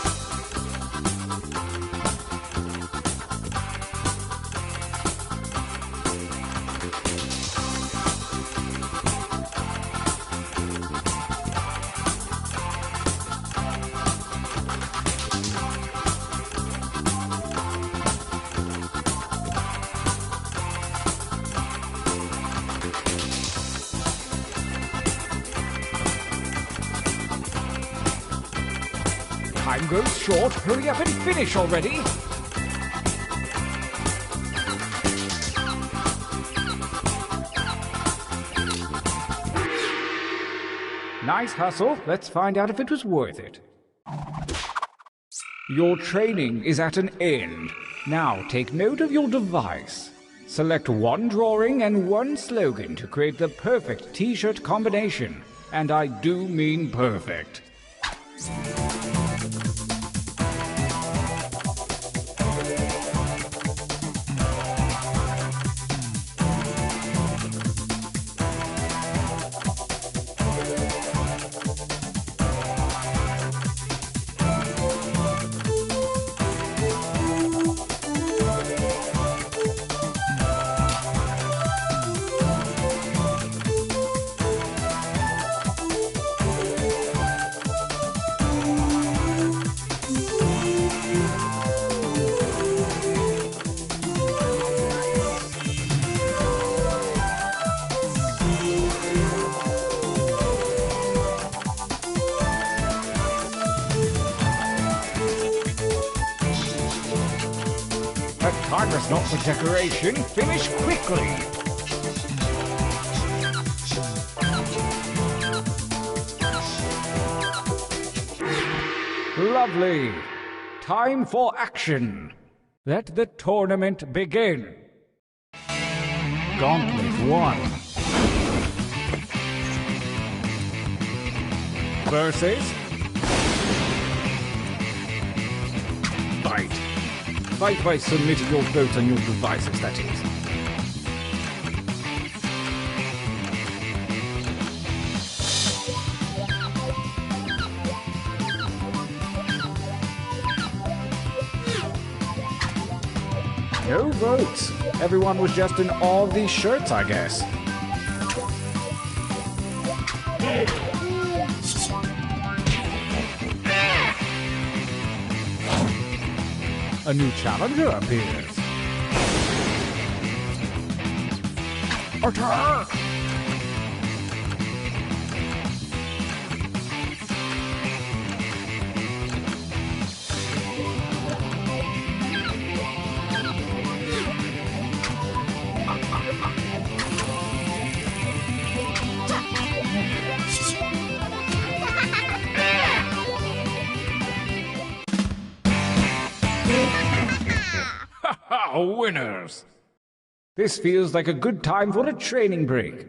Time goes short. Hurry up and finish already. Nice hustle. Let's find out if it was worth it. Your training is at an end. Now take note of your device. Select 1 drawing and 1 slogan to create the perfect t-shirt combination. And I do mean perfect. Time is not for decoration. Finish quickly. Lovely. Time for action. Let the tournament begin. Gauntlet 1. Versus Fight. Fight by submitting your vote on your devices, that is. No votes. Everyone was just in all these shirts, I guess. A new challenger appears. Attack! Winners! This feels like a good time for a training break.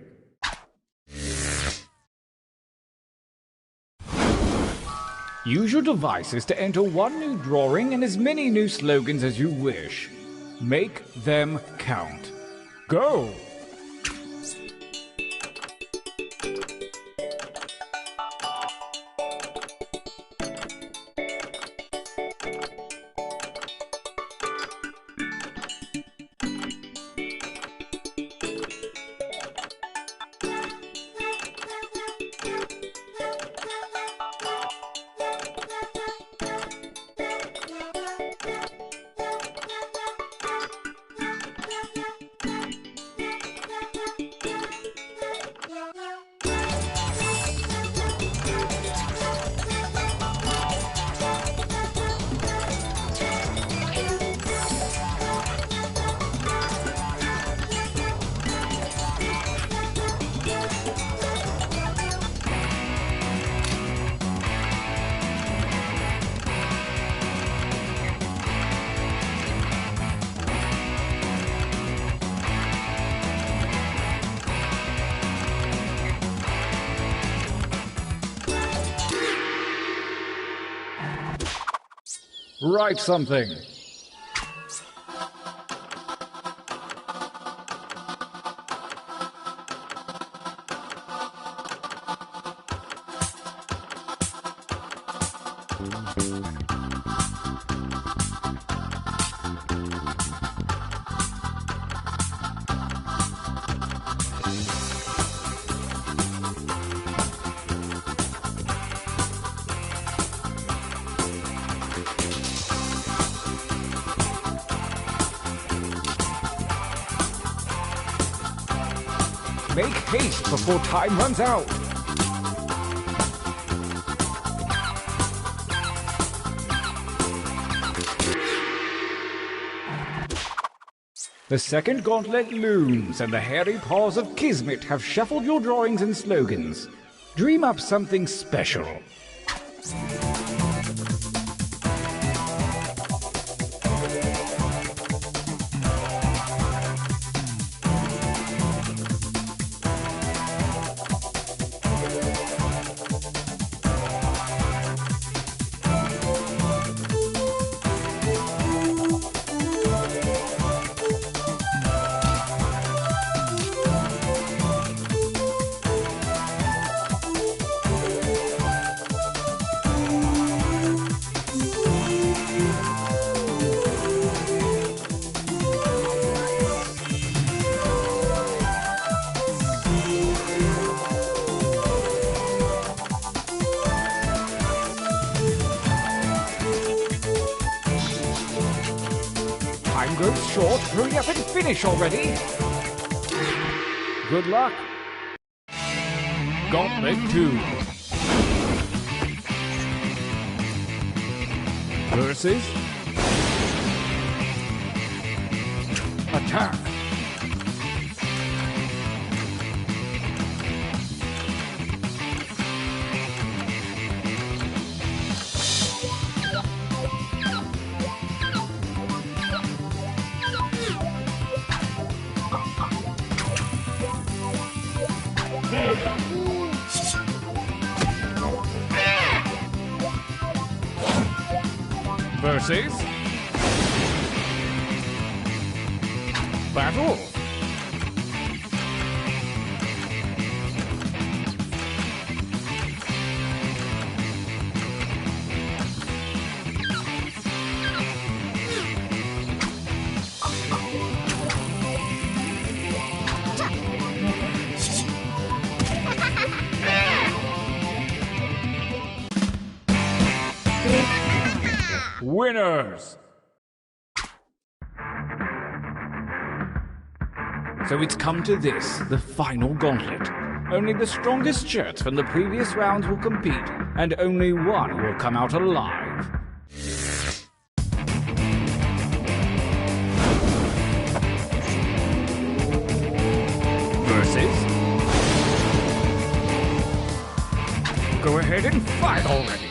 Use your devices to enter one new drawing and as many new slogans as you wish. Make them count. Go! Write something. Make haste before time runs out. The second gauntlet looms, and the hairy paws of Kismet have shuffled your drawings and slogans. Dream up something special. Time grows short. Hurry up and finish already. Good luck. Gauntlet 2. Versus attack. Versus battle. Winners! So it's come to this, the final gauntlet. Only the strongest shirts from the previous rounds will compete, and only one will come out alive. Versus... Go ahead and fight already!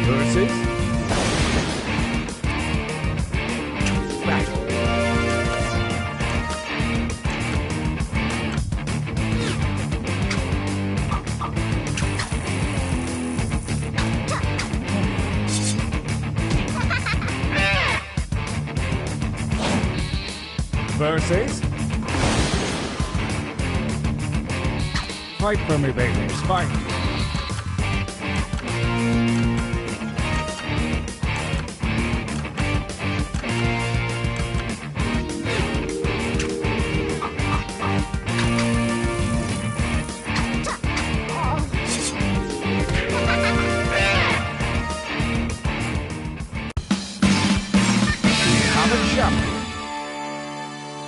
Versus... Battle. Versus... Fight for me, babies, fight!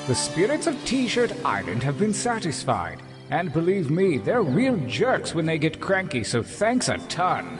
The spirits of T-Shirt Island have been satisfied, and believe me, they're real jerks when they get cranky, so thanks a ton.